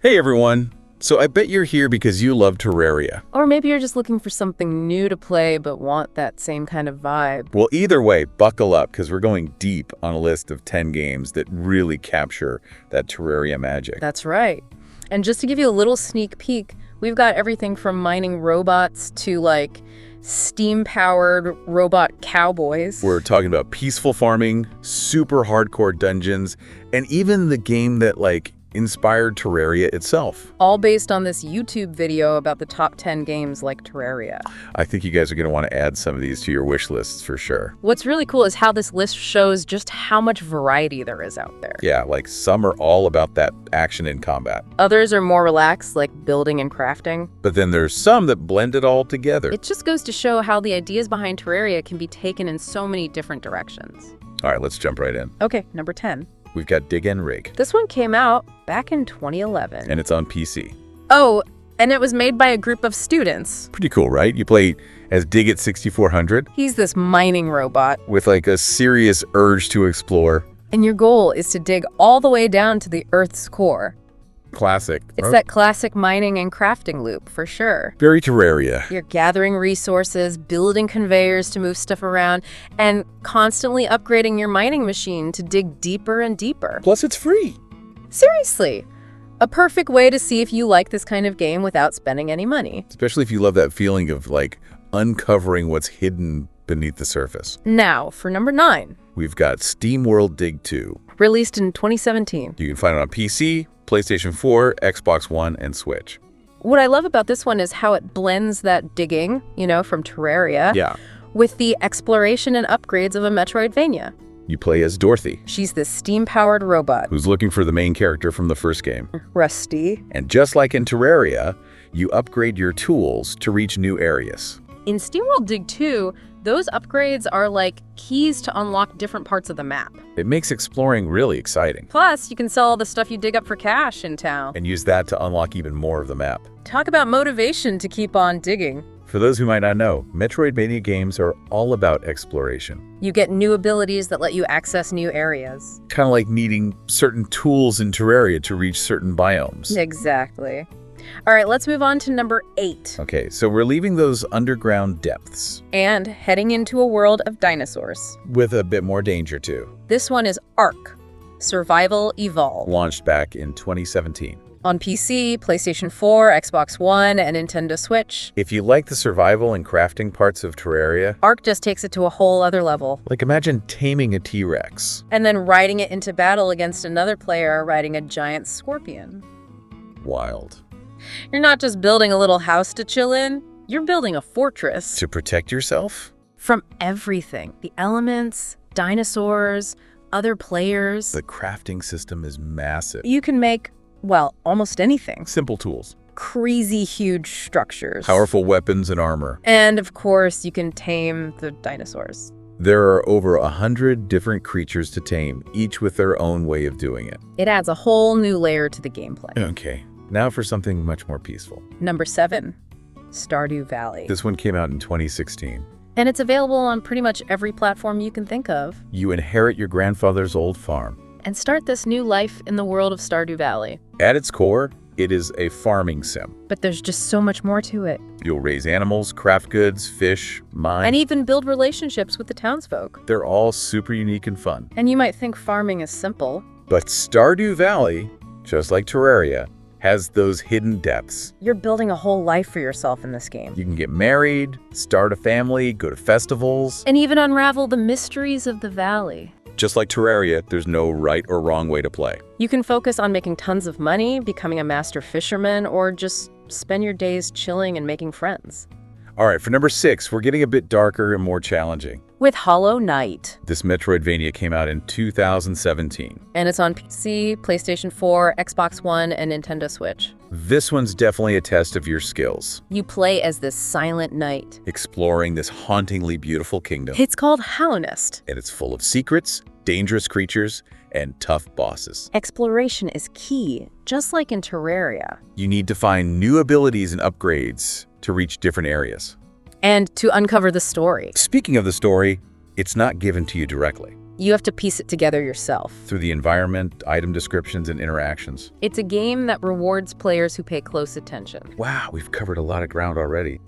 Hey everyone! So I bet you're here because you love Terraria. Or maybe you're just looking for something new to play but want that same kind of vibe. Well, either way, buckle up because we're going deep on a list of 10 games that really capture that Terraria magic. That's right. And just to give you a little sneak peek, we've got everything from mining robots to steam-powered robot cowboys. We're talking about peaceful farming, super hardcore dungeons, and even the game that inspired Terraria itself. All based on this YouTube video about the top 10 games like Terraria. I think you guys are going to want to add some of these to your wish lists for sure. What's really cool is how this list shows just how much variety there is out there. Yeah, some are all about that action and combat. Others are more relaxed, like building and crafting. But then there's some that blend it all together. It just goes to show how the ideas behind Terraria can be taken in so many different directions. All right, let's jump right in. Okay, number 10. We've got Dig and Rig. This one came out back in 2011. And it's on PC. Oh, and it was made by a group of students. Pretty cool, right? You play as Dig at 6400. He's this mining robot. With a serious urge to explore. And your goal is to dig all the way down to the Earth's core. Classic. It's that classic mining and crafting loop, for sure. Very Terraria. You're gathering resources, building conveyors to move stuff around, and constantly upgrading your mining machine to dig deeper and deeper. Plus, it's free. Seriously. A perfect way to see if you like this kind of game without spending any money. Especially if you love that feeling of, uncovering what's hidden beneath the surface. Now, for number 9. We've got Steamworld Dig 2. Released in 2017. You can find it on PC, PlayStation 4, Xbox One, and Switch. What I love about this one is how it blends that digging, from Terraria, with the exploration and upgrades of a Metroidvania. You play as Dorothy. She's this steam-powered robot. Who's looking for the main character from the first game. Rusty. And just like in Terraria, you upgrade your tools to reach new areas. In Steamworld Dig 2, those upgrades are like keys to unlock different parts of the map. It makes exploring really exciting. Plus, you can sell all the stuff you dig up for cash in town. And use that to unlock even more of the map. Talk about motivation to keep on digging. For those who might not know, Metroidvania games are all about exploration. You get new abilities that let you access new areas. Kind of like needing certain tools in Terraria to reach certain biomes. Exactly. All right, let's move on to number 8. Okay, so we're leaving those underground depths. And heading into a world of dinosaurs. With a bit more danger, too. This one is Ark: Survival Evolved. Launched back in 2017. On PC, PlayStation 4, Xbox One, and Nintendo Switch. If you like the survival and crafting parts of Terraria, Ark just takes it to a whole other level. Imagine taming a T-Rex. And then riding it into battle against another player riding a giant scorpion. Wild. You're not just building a little house to chill in, you're building a fortress. To protect yourself? From everything. The elements, dinosaurs, other players. The crafting system is massive. You can make, almost anything. Simple tools. Crazy huge structures. Powerful weapons and armor. And of course, you can tame the dinosaurs. There are over 100 different creatures to tame, each with their own way of doing it. It adds a whole new layer to the gameplay. Okay. Now for something much more peaceful. Number 7, Stardew Valley. This one came out in 2016. And it's available on pretty much every platform you can think of. You inherit your grandfather's old farm. And start this new life in the world of Stardew Valley. At its core, it is a farming sim. But there's just so much more to it. You'll raise animals, craft goods, fish, mine. And even build relationships with the townsfolk. They're all super unique and fun. And you might think farming is simple. But Stardew Valley, just like Terraria, has those hidden depths. You're building a whole life for yourself in this game. You can get married, start a family, go to festivals. And even unravel the mysteries of the valley. Just like Terraria, there's no right or wrong way to play. You can focus on making tons of money, becoming a master fisherman, or just spend your days chilling and making friends. All right, for number 6, we're getting a bit darker and more challenging. With Hollow Knight. This Metroidvania came out in 2017. And it's on PC, PlayStation 4, Xbox One, and Nintendo Switch. This one's definitely a test of your skills. You play as this silent knight, exploring this hauntingly beautiful kingdom. It's called Hallownest. And it's full of secrets, dangerous creatures, and tough bosses. Exploration is key, just like in Terraria. You need to find new abilities and upgrades to reach different areas. And to uncover the story. Speaking of the story, it's not given to you directly. You have to piece it together yourself. Through the environment, item descriptions, and interactions. It's a game that rewards players who pay close attention. Wow, we've covered a lot of ground already.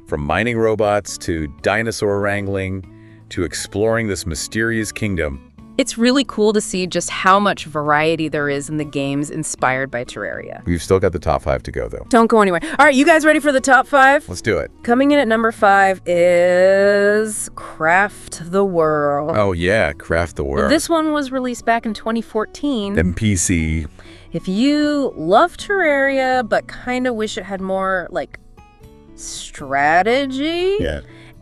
From mining robots to dinosaur wrangling to exploring this mysterious kingdom. It's really cool to see just how much variety there is in the games inspired by Terraria. We've still got the top 5 to go, though. Don't go anywhere. All right, you guys ready for the top 5? Let's do it. Coming in at number 5 is Craft the World. Oh, yeah, Craft the World. This one was released back in 2014. And PC. If you love Terraria, but kind of wish it had more, like, strategy,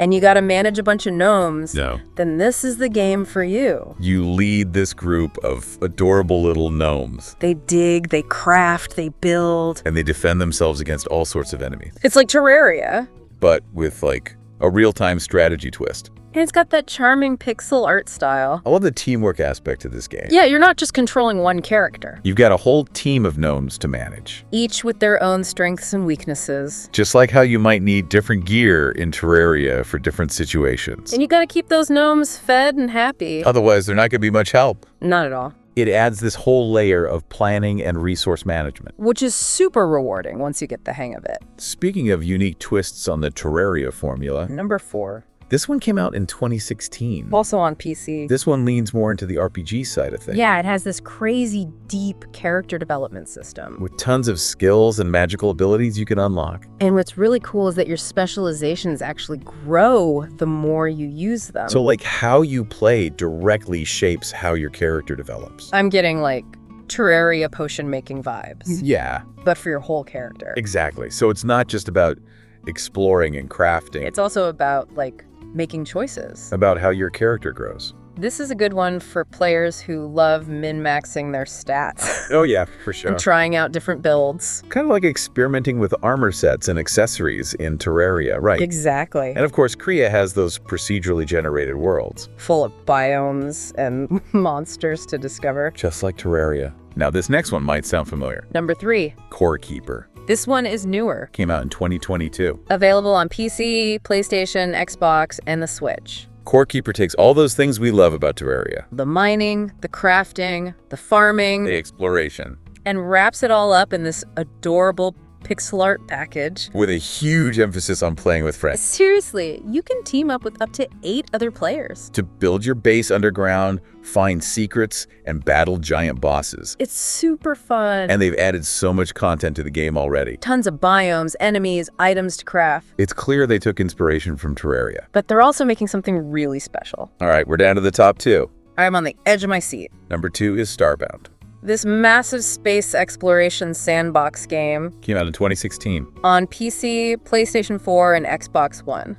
and you got to manage a bunch of gnomes, then this is the game for you. You lead this group of adorable little gnomes. They dig, they craft, they build. And they defend themselves against all sorts of enemies. It's like Terraria. But with, like, a real-time strategy twist. And it's got that charming pixel art style. I love the teamwork aspect of this game. Yeah, you're not just controlling one character. You've got a whole team of gnomes to manage. Each with their own strengths and weaknesses. Just like how you might need different gear in Terraria for different situations. And you gotta keep those gnomes fed and happy. Otherwise, they're not gonna be much help. Not at all. It adds this whole layer of planning and resource management. Which is super rewarding once you get the hang of it. Speaking of unique twists on the Terraria formula. Number 4. This one came out in 2016. Also on PC. This one leans more into the RPG side of things. Yeah, it has this crazy, deep character development system. With tons of skills and magical abilities you can unlock. And what's really cool is that your specializations actually grow the more you use them. So, like, how you play directly shapes how your character develops. I'm getting, like, Terraria potion-making vibes. Yeah. But for your whole character. Exactly. So it's not just about exploring and crafting. It's also about, like, making choices. About how your character grows. This is a good one for players who love min-maxing their stats. Oh yeah, for sure. And trying out different builds. Kind of like experimenting with armor sets and accessories in Terraria, right? Exactly. And of course, Crea has those procedurally generated worlds. Full of biomes and monsters to discover. Just like Terraria. Now this next one might sound familiar. Number 3. Core Keeper. This one is newer. Came out in 2022. Available on PC, PlayStation, Xbox, and the Switch. Core Keeper takes all those things we love about Terraria. The mining, the crafting, the farming. The exploration. And wraps it all up in this adorable pixel art package. With a huge emphasis on playing with friends. Seriously, you can team up with up to 8 other players. To build your base underground, find secrets, and battle giant bosses. It's super fun. And they've added so much content to the game already. Tons of biomes, enemies, items to craft. It's clear they took inspiration from Terraria. But they're also making something really special. All right, we're down to the top 2. I'm on the edge of my seat. Number 2 is Starbound. This massive space exploration sandbox game came out in 2016. On PC, PlayStation 4, and Xbox One.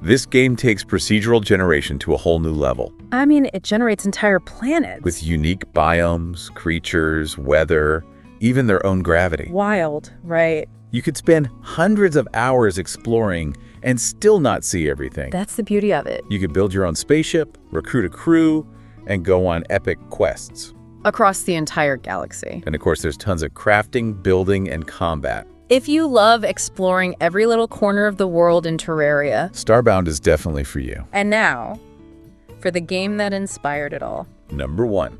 This game takes procedural generation to a whole new level. I mean, it generates entire planets. With unique biomes, creatures, weather, even their own gravity. Wild, right? You could spend hundreds of hours exploring and still not see everything. That's the beauty of it. You could build your own spaceship, recruit a crew, and go on epic quests. Across the entire galaxy. And of course, there's tons of crafting, building, and combat. If you love exploring every little corner of the world in Terraria, Starbound is definitely for you. And now, for the game that inspired it all. Number 1.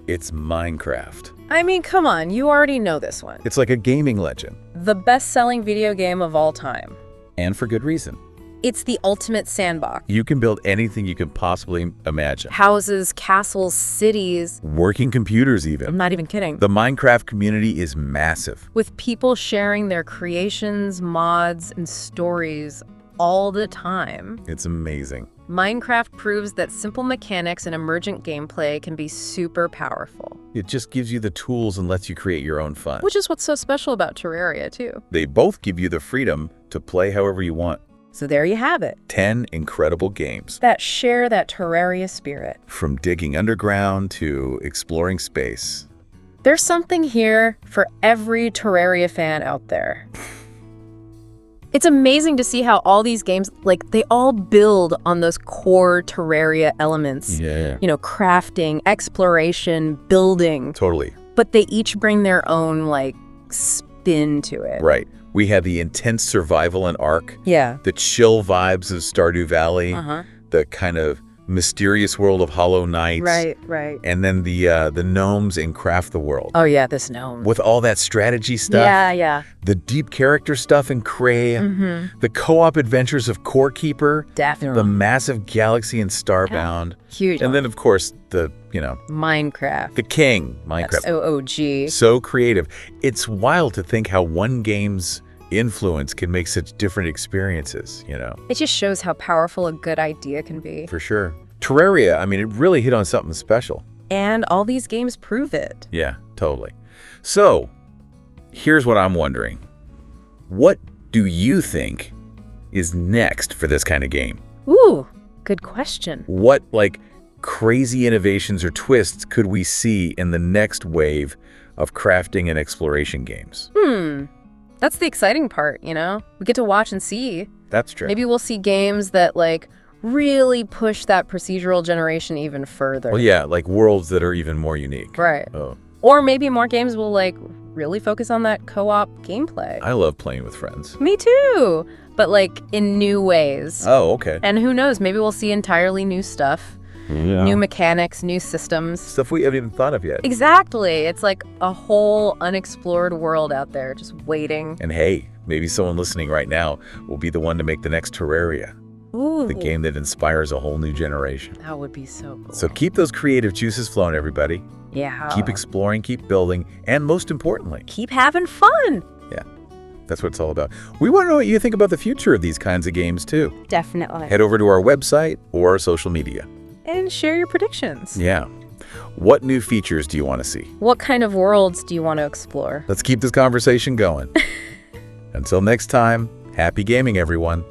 It's Minecraft. I mean, come on, you already know this one. It's like a gaming legend. The best-selling video game of all time. And for good reason. It's the ultimate sandbox. You can build anything you can possibly imagine. Houses, castles, cities. Working computers even. I'm not even kidding. The Minecraft community is massive. With people sharing their creations, mods, and stories all the time. It's amazing. Minecraft proves that simple mechanics and emergent gameplay can be super powerful. It just gives you the tools and lets you create your own fun. Which is what's so special about Terraria, too. They both give you the freedom to play however you want. So there you have it. 10 incredible games. That share that Terraria spirit. From digging underground to exploring space. There's something here for every Terraria fan out there. It's amazing to see how all these games, like, they all build on those core Terraria elements. Yeah. You know, crafting, exploration, building. Totally. But they each bring their own, like, spin to it. Right. We had the intense survival and arc. Yeah. The chill vibes of Stardew Valley. Uh-huh. The kind of mysterious world of Hollow Knight. Right. And then the gnomes in Craft the World. Oh, yeah, this gnome. With all that strategy stuff. Yeah. The deep character stuff in Crea. The co-op adventures of Core Keeper. Definitely. The massive galaxy in Starbound. Huge. And then, of course, the Minecraft. the king, Minecraft. OOG. So creative. It's wild to think how one game's influence can make such different experiences, It just shows how powerful a good idea can be. For sure. Terraria, it really hit on something special. And all these games prove it. Yeah, totally. So, here's what I'm wondering. What do you think is next for this kind of game? Ooh, good question. What, crazy innovations or twists could we see in the next wave of crafting and exploration games? That's the exciting part, We get to watch and see. That's true. Maybe we'll see games that, really push that procedural generation even further. Well, yeah, worlds that are even more unique. Right. Oh. Or maybe more games will, really focus on that co-op gameplay. I love playing with friends. Me too. But, in new ways. Oh, okay. And who knows, maybe we'll see entirely new stuff. Yeah. New mechanics, new systems. Stuff we haven't even thought of yet. Exactly. It's like a whole unexplored world out there just waiting. And hey, maybe someone listening right now will be the one to make the next Terraria. Ooh. The game that inspires a whole new generation. That would be so cool. So keep those creative juices flowing, everybody. Yeah. Keep exploring, keep building, and most importantly, keep having fun. Yeah, that's what it's all about. We want to know what you think about the future of these kinds of games, too. Definitely. Head over to our website or our social media. And share your predictions. Yeah. What new features do you want to see? What kind of worlds do you want to explore? Let's keep this conversation going. Until next time, happy gaming, everyone.